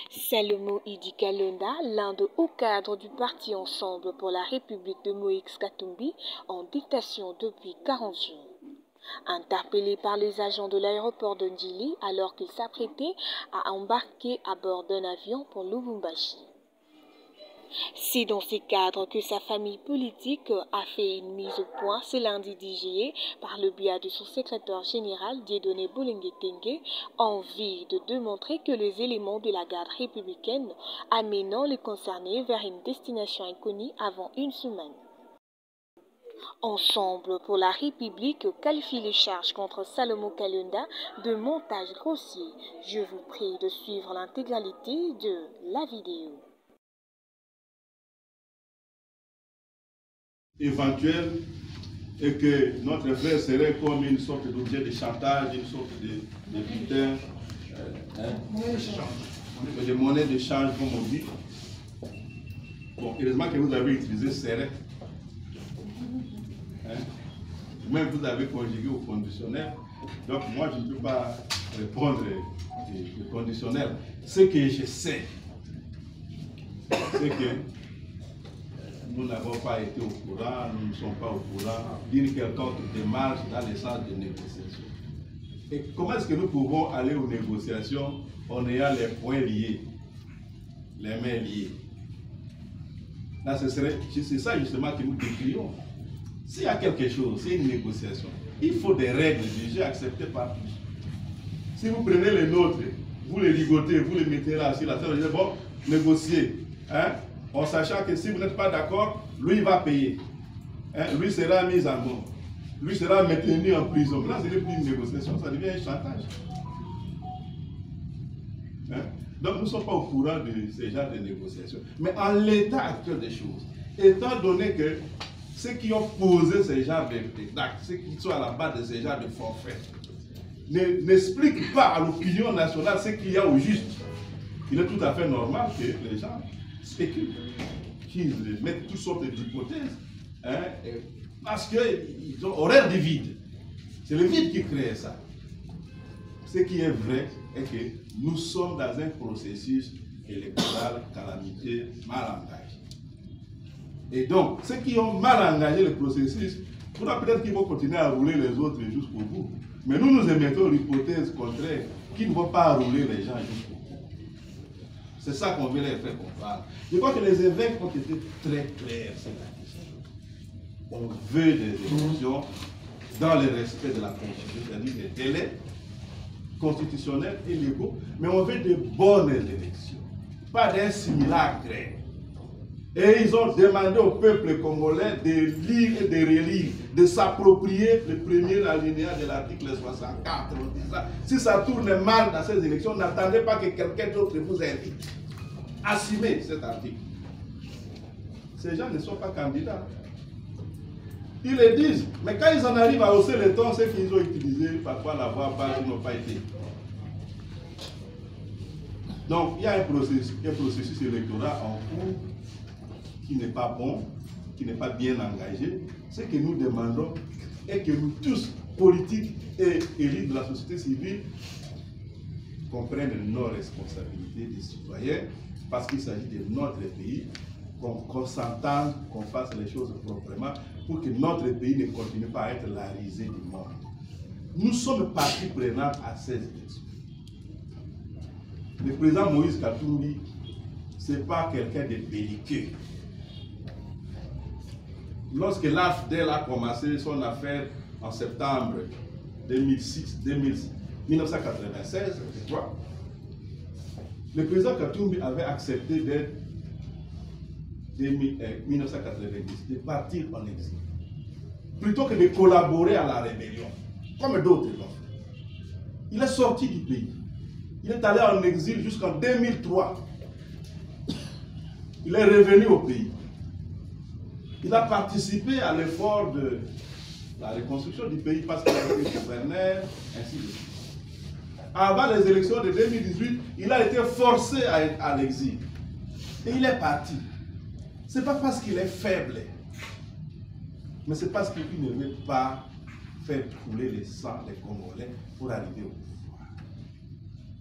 Salomo Idi Kalonda, l'un des hauts cadres du parti Ensemble pour la République de Moïse Katumbi, en détention depuis 40 jours. Interpellé par les agents de l'aéroport de Ndjili alors qu'il s'apprêtait à embarquer à bord d'un avion pour Lubumbashi. C'est dans ces cadres que sa famille politique a fait une mise au point ce lundi 10 juillet par le biais de son secrétaire général Dieudonné Bolenge Tengue en vue de démontrer que les éléments de la garde républicaine amenant les concernés vers une destination inconnue avant une semaine. Ensemble pour la République qualifie les charges contre Salomo Kalonda de montage grossier. Je vous prie de suivre l'intégralité de la vidéo. Éventuel et que notre frère serait comme une sorte d'objet de chantage, une sorte de butin, de monnaie de change comme on dit. Bon, heureusement que vous avez utilisé serait. Même vous avez conjugué au conditionnel. Donc moi je ne peux pas répondre au conditionnel. Ce que je sais, c'est que nous n'avons pas été au courant, nous ne sommes pas au courant d'une quelconque démarche dans le sens de négociation. Et comment est-ce que nous pouvons aller aux négociations en ayant les poings liés, les mains liées? Là, c'est ça justement que nous décrions. S'il y a quelque chose, c'est une négociation, il faut des règles du jeu acceptées par tous. Si vous prenez les nôtres, vous les ligotez, vous les mettez là, sur la table, vous dites, bon, négocier. En sachant que si vous n'êtes pas d'accord, lui il va payer. Lui sera mis en mort. Lui sera maintenu en prison. Là, ce n'est plus une négociation, ça devient un chantage. Donc, nous ne sommes pas au courant de ce genre de négociations. Mais en l'état actuel des choses, étant donné que ceux qui ont posé ce genre d'actes, ceux qui sont à la base de ce genre de forfait, n'expliquent pas à l'opinion nationale ce qu'il y a au juste, il est tout à fait normal que les gens spéculent, qu'ils mettent toutes sortes d'hypothèses, parce qu'ils ont horreur du vide. C'est le vide qui crée ça. Ce qui est vrai est que nous sommes dans un processus électoral calamité mal engagé. Et donc, ceux qui ont mal engagé le processus, peut-être qu'ils vont continuer à rouler les autres jusqu'au bout. Mais nous émettons l'hypothèse contraire, qu'ils ne vont pas rouler les gens jusqu'au bout. C'est ça qu'on veut les faire comprendre. Je crois que les évêques ont été très clairs sur la question. On veut des élections dans le respect de la Constitution, c'est-à-dire des délais constitutionnels et légaux, mais on veut de bonnes élections, pas des simulacres. Et ils ont demandé au peuple congolais de lire et de relire, de s'approprier le premier alinéa de l'article 64. Si ça tourne mal dans ces élections, n'attendez pas que quelqu'un d'autre vous invite. Assumez cet article. Ces gens ne sont pas candidats. Ils le disent, mais quand ils en arrivent à hausser le ton, c'est qu'ils ont utilisé parfois la voix basse, ils n'ont pas été. Donc, il y a un processus électoral en cours qui n'est pas bon, qui n'est pas bien engagé. Ce que nous demandons est que nous tous, politiques et élites de la société civile, comprennent nos responsabilités des citoyens, parce qu'il s'agit de notre pays, qu'on s'entende, qu'on fasse les choses proprement, pour que notre pays ne continue pas à être la risée du monde. Nous sommes partie prenante à ces élections. Le président Moïse Katumbi, ce n'est pas quelqu'un de belliqueux. Lorsque l'AFDEL a commencé son affaire en septembre 1996, je crois, le président Katumbi avait accepté d'être 1990, de partir en exil, plutôt que de collaborer à la rébellion, comme d'autres l'ont fait. Il est sorti du pays. Il est allé en exil jusqu'en 2003. Il est revenu au pays. Il a participé à l'effort de la reconstruction du pays parce qu'il a été gouverneur, ainsi de suite. Avant les élections de 2018, il a été forcé à être à l'exil. Et il est parti. Ce n'est pas parce qu'il est faible, mais c'est parce qu'il ne veut pas faire couler le sang des Congolais pour arriver au pouvoir.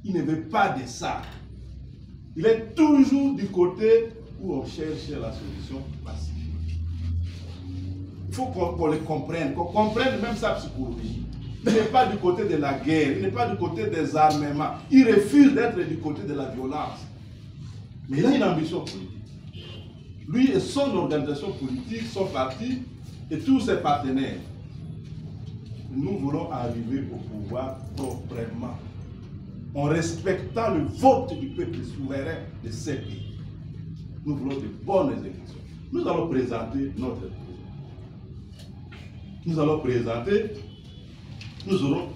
Il ne veut pas de ça. Il est toujours du côté où on cherche la solution pacifique. Il faut qu'on le comprenne, qu'on comprenne même sa psychologie. Il n'est pas du côté de la guerre, il n'est pas du côté des armements. Il refuse d'être du côté de la violence. Mais il a une ambition politique. Lui et son organisation politique, son parti et tous ses partenaires. Nous voulons arriver au pouvoir proprement, en respectant le vote du peuple souverain de ces pays. Nous voulons de bonnes élections. Nous allons présenter notre président. Nous allons présenter, nous aurons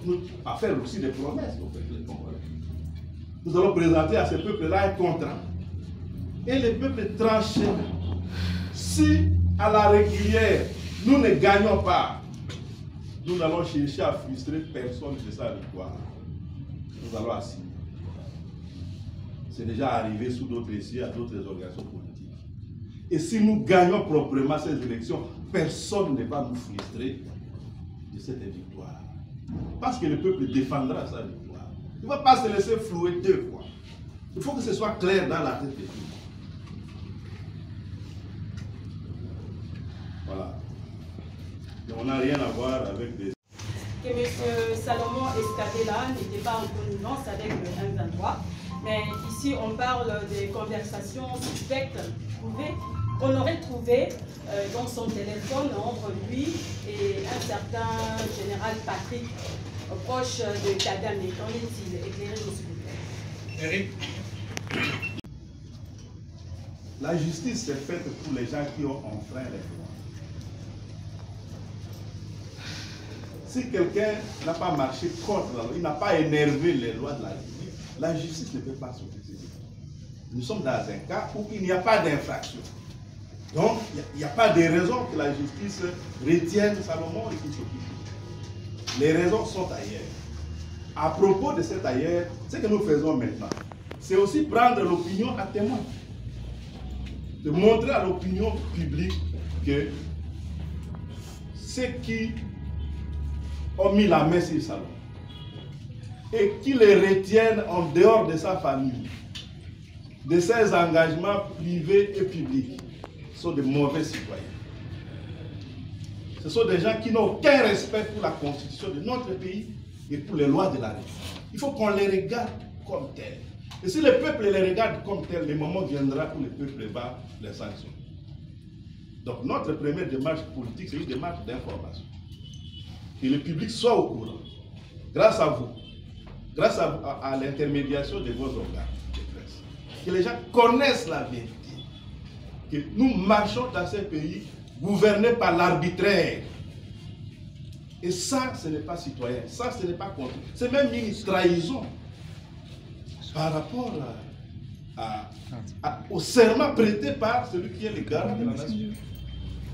à faire aussi des promesses au peuple congolais. Nous allons présenter à ce peuple-là un contrat. Et le peuple tranchera. Si à la régulière, nous ne gagnons pas, nous n'allons chercher à frustrer personne de sa victoire. Nous allons assigner. C'est déjà arrivé sous d'autres essais à d'autres organisations politiques. Et si nous gagnons proprement ces élections, personne ne va nous frustrer de cette victoire. Parce que le peuple défendra sa victoire. Il ne va pas se laisser flouer deux fois. Il faut que ce soit clair dans la tête de tous. Voilà. Et on n'a rien à voir avec des... Que M. Salomon Escadella n'était pas en connivence avec le M23. Mais ici, on parle des conversations suspectes prouvées qu'on aurait trouvées dans son téléphone entre lui et un certain général Patrick, proche de Kagame. Qu'en est-il? Éclairez-nous, s'il vous plaît. Eric, la justice est faite pour les gens qui ont enfreint les lois. Si quelqu'un n'a pas marché contre la loi, il n'a pas énervé les lois de la justice ne peut pas s'occuper. Nous sommes dans un cas où il n'y a pas d'infraction. Donc, il n'y a pas de raison que la justice retienne Salomon et qu'il s'occupe. Les raisons sont ailleurs. À propos de cet ailleurs, ce que nous faisons maintenant, c'est aussi prendre l'opinion à témoin. De montrer à l'opinion publique que ceux qui ont mis la main sur Salomon et qui les retiennent en dehors de sa famille, de ses engagements privés et publics, sont de mauvais citoyens. Ce sont des gens qui n'ont aucun respect pour la constitution de notre pays et pour les lois de la République. Il faut qu'on les regarde comme tels. Et si le peuple les regarde comme tels, le moment viendra où le peuple va les sanctionner. Donc notre première démarche politique, c'est une démarche d'information. Que le public soit au courant, grâce à vous, grâce à l'intermédiation de vos organes de presse. Que les gens connaissent la vérité. Que nous marchons dans ces pays gouvernés par l'arbitraire. Et ça, ce n'est pas citoyen. Ça, ce n'est pas contre. C'est même une trahison par rapport au serment prêté par celui qui est le garant de la nation.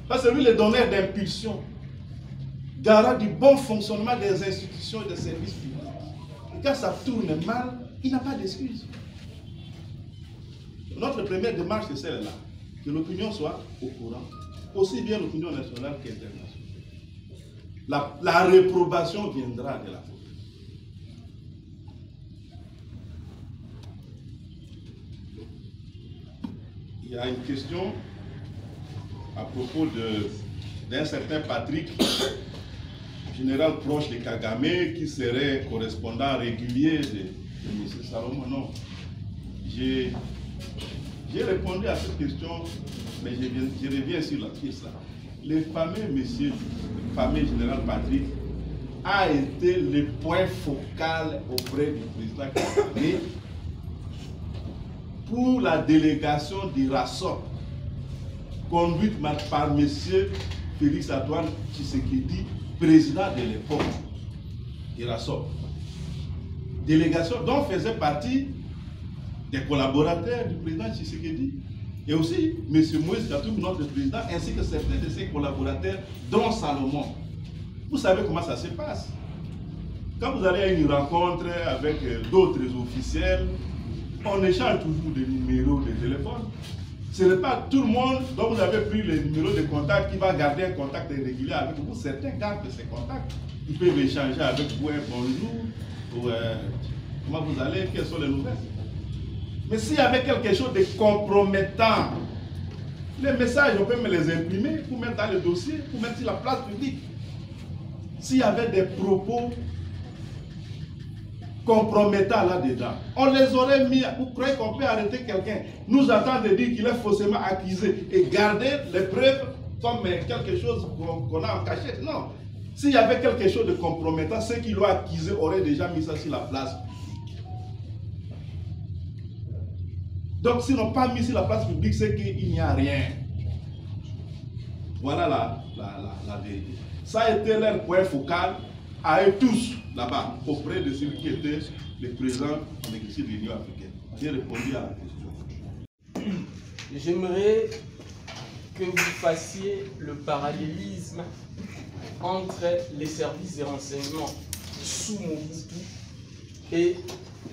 Pas celui le donneur d'impulsion, garant du bon fonctionnement des institutions et des services publics. Et quand ça tourne mal, il n'a pas d'excuse. Notre première démarche, c'est celle-là. Que l'opinion soit au courant, aussi bien l'opinion nationale qu'internationale. La réprobation viendra de la faute. Il y a une question à propos d'un certain Patrick, général proche de Kagame, qui serait correspondant régulier de M. Salomon. Non. J'ai répondu à cette question, mais je reviens sur la question. Le fameux monsieur, le fameux général Patrick, a été le point focal auprès du président Kagame pour la délégation d'Irasop, conduite par M. Félix Antoine Tshisekedi, président de l'époque d'Irasop. Délégation dont faisaient partie des collaborateurs du président Tshisekedi et aussi M. Moïse Katumbi, notre président, ainsi que certains de ses collaborateurs, dont Salomon. Vous savez comment ça se passe. Quand vous allez à une rencontre avec d'autres officiels, on échange toujours des numéros de téléphone. Ce n'est pas tout le monde dont vous avez pris les numéros de contact qui va garder un contact régulier avec vous. Certains gardent ces contacts. Ils peuvent échanger avec vous un bonjour, ou comment vous allez, quelles sont les nouvelles. Mais s'il y avait quelque chose de compromettant, les messages, on peut me les imprimer pour mettre dans le dossier, pour mettre sur la place publique. S'il y avait des propos compromettants là-dedans, on les aurait mis. Vous croyez qu'on peut arrêter quelqu'un, nous attendre de dire qu'il est faussement accusé et garder les preuves comme quelque chose qu'on a en cachette? Non. S'il y avait quelque chose de compromettant, ceux qui l'ont accusé auraient déjà mis ça sur la place. Donc, s'ils n'ont pas mis sur la place publique, c'est qu'il n'y a rien. Voilà la vérité. Ça a été leur point focal à eux tous là-bas, auprès de celui qui était le président en exercice de l'Union africaine. J'ai répondu à la question. J'aimerais que vous fassiez le parallélisme entre les services de renseignement sous Mobutu et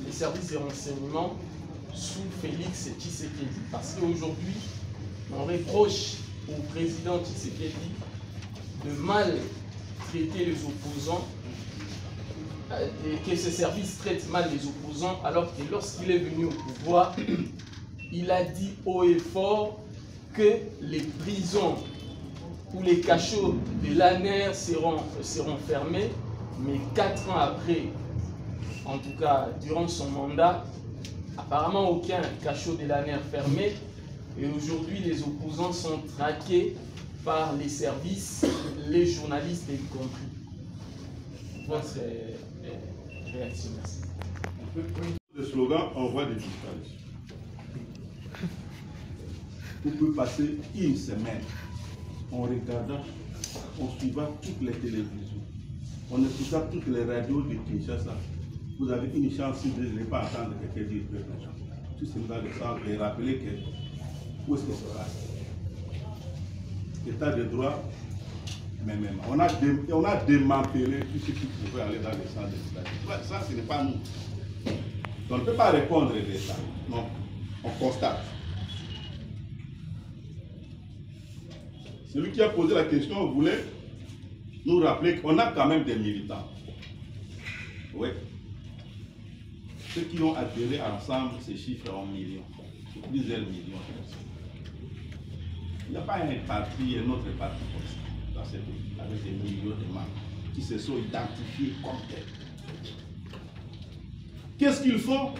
les services de renseignement sous Félix Tshisekedi. Parce qu'aujourd'hui, on reproche au président Tshisekedi de mal traiter les opposants et que ces services traitent mal les opposants, alors que lorsqu'il est venu au pouvoir, il a dit haut et fort que les prisons ou les cachots de l'ANER seront fermés, mais 4 ans après, en tout cas durant son mandat, apparemment aucun cachot de l'ANER fermé, et aujourd'hui les opposants sont traqués par les services, les journalistes y compris. Votre réaction, merci. Le slogan envoie des disparitions. Vous pouvez passer une semaine en regardant, en suivant toutes les télévisions, en écoutant toutes les radios de Kinshasa. Vous avez une chance de ne pas entendre quelqu'un dire que tout ce dans le centre et rappeler que où est-ce que ça passe. État de droit, mais même. On a démantelé tout ce qui pouvait aller dans le centre de l'État. Ça, ce n'est pas nous. On ne peut pas répondre à l'État. Non, on constate. Celui qui a posé la question voulait nous rappeler qu'on a quand même des militants. Oui. Ceux qui ont adhéré ensemble, ces chiffres en millions, plusieurs millions de personnes. Il n'y a pas un parti, un autre parti comme ça, dans ce pays, avec des millions de membres qui se sont identifiés comme tels. Qu'est-ce qu'ils font?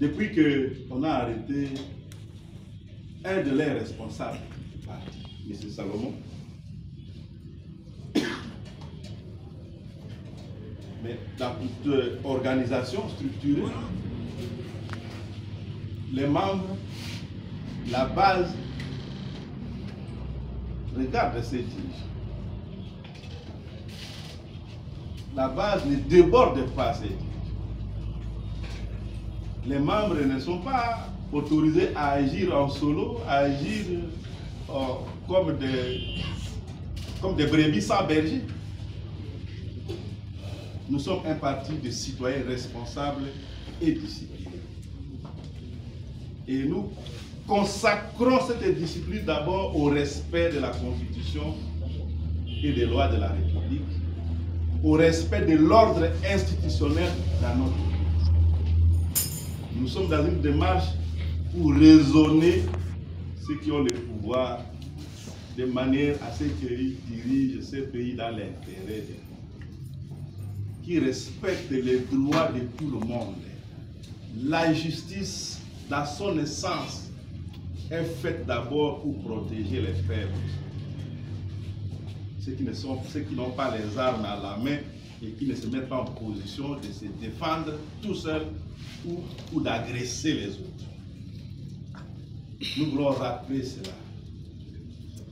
Depuis qu'on a arrêté un de leurs responsables du parti, M. Salomon, mais dans toute organisation structurée, les membres, la base, regarde ces dirigeants. La base ne déborde pas ces dirigeants. Les membres ne sont pas autorisés à agir en solo, à agir comme des brebis sans berger. Nous sommes un parti de citoyens responsables et disciplinés. Et nous consacrons cette discipline d'abord au respect de la Constitution et des lois de la République, au respect de l'ordre institutionnel dans notre pays. Nous sommes dans une démarche pour raisonner ceux qui ont le pouvoir de manière à ce qu'ils dirigent ce pays dans l'intérêt des gens, qui respectent les droits de tout le monde. La justice, dans son essence, est faite d'abord pour protéger les faibles. Ceux qui n'ont pas les armes à la main et qui ne se mettent pas en position de se défendre tout seuls ou d'agresser les autres. Nous voulons rappeler cela.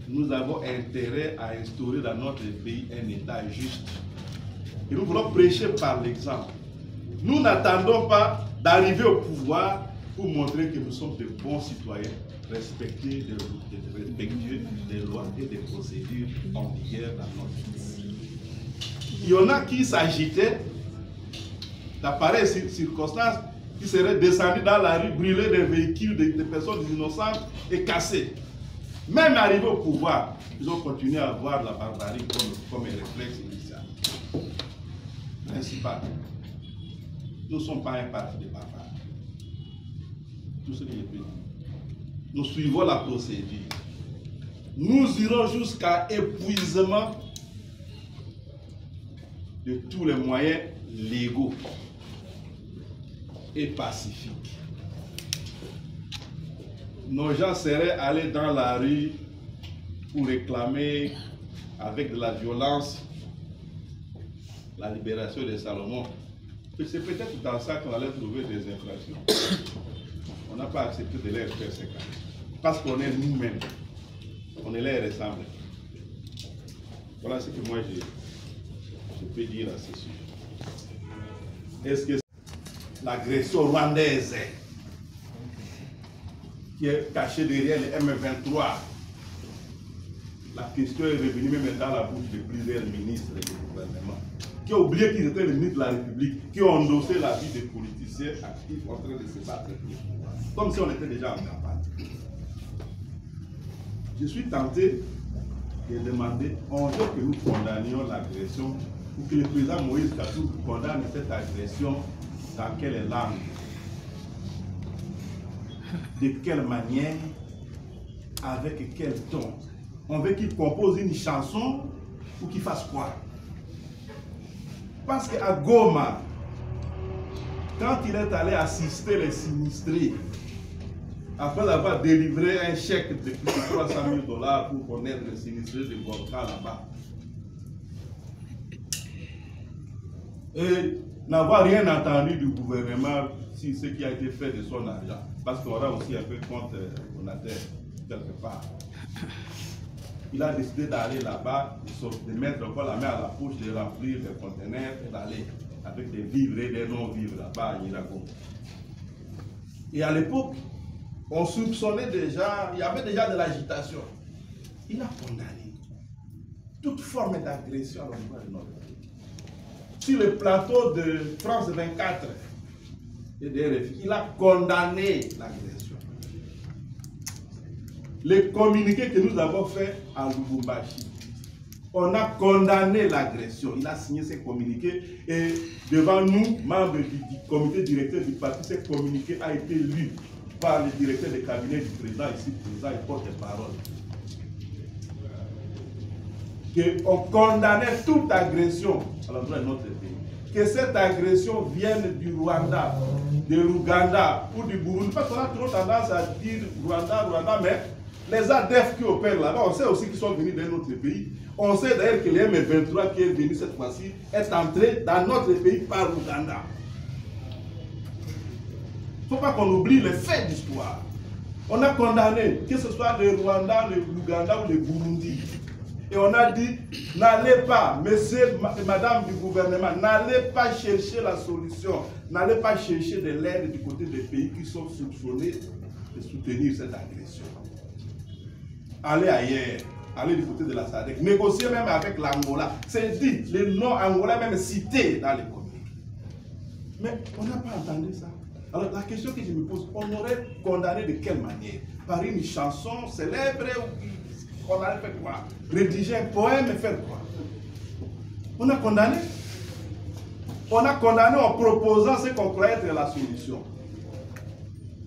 Nous avons intérêt à instaurer dans notre pays un État juste. Et nous voulons prêcher par l'exemple. Nous n'attendons pas d'arriver au pouvoir pour montrer que nous sommes de bons citoyens, respectueux des lois et des procédures en vigueur dans notre pays. Il y en a qui s'agitaient d'appareilles circonstances, qui seraient descendus dans la rue, brûler des véhicules des personnes innocentes et casser. Même arrivés au pouvoir, ils ont continué à voir la barbarie comme un réflexe initial. Ainsi pas. Nous ne sommes pas un parti de barbares. Tout ce que je peux dire. Nous suivons la procédure. Nous irons jusqu'à épuisement de tous les moyens légaux et pacifiques. Nos gens seraient allés dans la rue pour réclamer avec de la violence la libération de Salomon. C'est peut-être dans ça qu'on allait trouver des infractions. On n'a pas accepté de les faire ces cas. Parce qu'on est nous-mêmes. On est les ressemblés. Voilà ce que moi je peux dire à ce sujet. Est-ce que l'agression rwandaise qui est cachée derrière les M23, la question est revenue même dans la bouche de plusieurs ministres du gouvernement, qui ont oublié qu'ils étaient les ministres de la République, qui ont endossé la vie des politiciens actifs en train de se battre, comme si on était déjà en campagne. Je suis tenté de demander, on veut que nous condamnions l'agression, ou que le président Moïse Katumbi condamne cette agression dans quelle langue, de quelle manière, avec quel ton. On veut qu'il compose une chanson ou qu'il fasse quoi? Parce qu'à Goma, quand il est allé assister les sinistrés, après avoir délivré un chèque de plus de 300 000 $ pour connaître les sinistrés de Gorka là-bas, et n'avoir rien entendu du gouvernement sur ce qui a été fait de son argent, parce qu'on aura aussi un peu compte monétaire quelque part. Il a décidé d'aller là-bas, de mettre encore la main à la poche, de remplir les conteneurs et d'aller avec des vivres et des non-vivres là-bas à Irago. Et à l'époque, on soupçonnait déjà, il y avait déjà de l'agitation. Il a condamné toute forme d'agression à l'endroit de notre pays. Sur le plateau de France 24 et de RFI, il a condamné l'agression. Les communiqués que nous avons faits à Lubumbashi, on a condamné l'agression. Il a signé ces communiqués et devant nous, membres du comité directeur du parti, ces communiqués a été lu par le directeur de cabinet du président ici présent et porte-parole. Qu'on condamnait toute agression à l'endroit de notre pays. Que cette agression vienne du Rwanda, de l'Ouganda ou du Burundi. Parce qu'on a trop tendance à dire Rwanda, Rwanda, mais les ADF qui opèrent là-bas, on sait aussi qu'ils sont venus dans notre pays. On sait d'ailleurs que le M23 qui est venu cette fois-ci est entré dans notre pays par l'Ouganda. Il ne faut pas qu'on oublie les faits d'histoire. On a condamné, que ce soit le Rwanda, le Ouganda ou le Burundi. Et on a dit, n'allez pas, messieurs et madame du gouvernement, n'allez pas chercher la solution, n'allez pas chercher de l'aide du côté des pays qui sont soupçonnés de soutenir cette agression. Allez ailleurs, allez du côté de la SADC, négociez même avec l'Angola. C'est dit, le nom Angola même cité dans les communiqués. Mais on n'a pas entendu ça. Alors la question que je me pose, on aurait condamné de quelle manière? Par une chanson célèbre ou on allait faire quoi? Rédiger un poème et faire quoi? On a condamné. On a condamné en proposant ce qu'on croyait être la solution.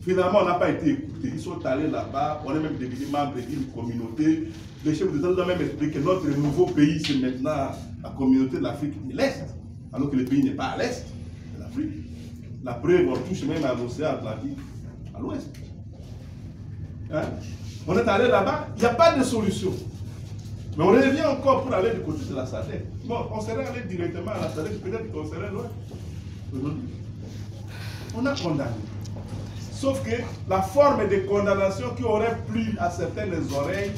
Finalement, on n'a pas été écoutés. Ils sont allés là-bas, on est même devenu membre d'une communauté. Les chefs d'État nous ont même expliqué que notre nouveau pays, c'est maintenant la communauté de l'Afrique de l'Est, alors que le pays n'est pas à l'Est de l'Afrique. La preuve, on touche même à l'océan Atlantique, à l'Ouest. Hein? On est allé là-bas, il n'y a pas de solution. Mais on revient encore pour aller du côté de la SADC. Bon, on serait allé directement à la SADC, peut-être qu'on serait loin. Aujourd'hui, on a condamné. Sauf que la forme de condamnation qui aurait plu à certaines oreilles,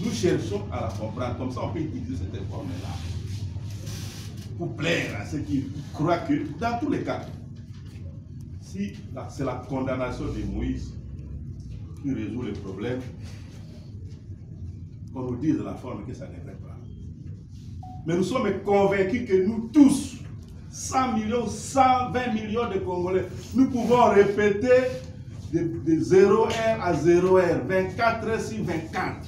nous cherchons à la comprendre. Comme ça, on peut utiliser cette forme-là. Pour plaire à ceux qui croient que, dans tous les cas, si c'est la condamnation de Moïse qui résout le problème, qu'on nous dise de la forme que ça ne devrait pas. Mais nous sommes convaincus que nous tous, 100 millions, 120 millions de Congolais, nous pouvons répéter de 0h à 0h, 24 heures sur 24,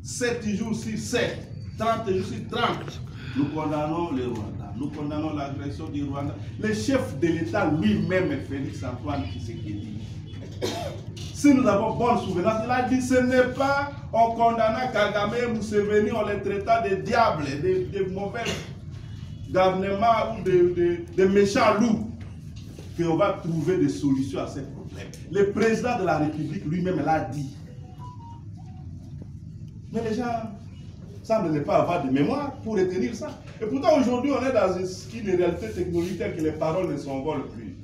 7 jours sur 7, 30 jours sur 30. Nous condamnons le Rwanda, nous condamnons l'agression du Rwanda. Le chef de l'État lui-même, Félix Antoine Tshisekedi, Si nous avons bonne souvenance, il a dit ce n'est pas en condamnant Kagame et Museveni, en les traitant de diables, de mauvais gouvernements ou de méchants loups, qu'on va trouver des solutions à ces problèmes. Le président de la République lui-même l'a dit. Mais les gens semblent ne pas avoir de mémoire pour retenir ça. Et pourtant aujourd'hui on est dans une réalité technologique telle que les paroles ne s'envolent plus.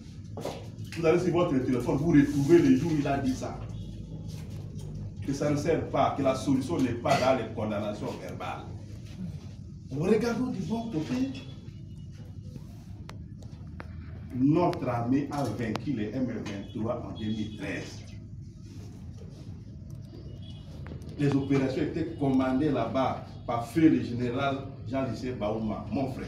Vous allez sur votre téléphone, vous retrouvez les jours où il a dit ça. Que ça ne sert pas, que la solution n'est pas dans les condamnations verbales. Regardons du bon côté. Notre armée a vaincu les M23 en 2013. Les opérations étaient commandées là-bas par feu le général Jean-Lucien Baouma, mon frère.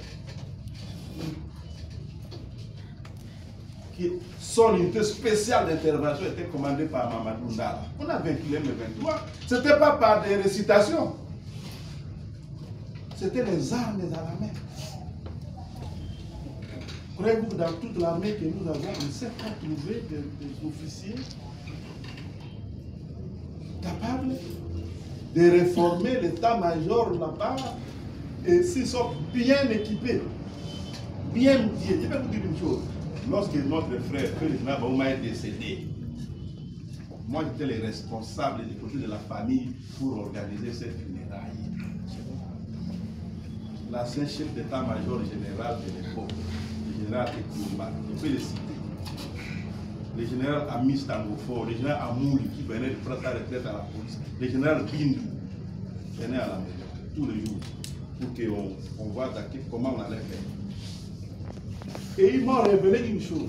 Son unité spéciale d'intervention était commandée par Mamadou Ndala. On a vaincu les M23. Ce n'était pas par des récitations. C'était les armes à la main. Croyez-vous que dans toute l'armée que nous avons, on ne sait pas trouver des officiers capables de réformer l'état-major là-bas, et s'ils sont bien équipés, bien outillés. Je vais vous dire une chose. Lorsque notre frère, le général Baouma, est décédé, moi j'étais le responsable du côté de la famille pour organiser cette funérailles. L'ancien chef d'état-major général de l'époque, le général Ekoumba, je peux le citer. Le général Amis Tangofor, le général Amouli qui venait de prendre sa retraite à la police, le général Bindou venait à la maison tous les jours pour qu'on voit comment on allait faire. Et ils m'ont révélé une chose.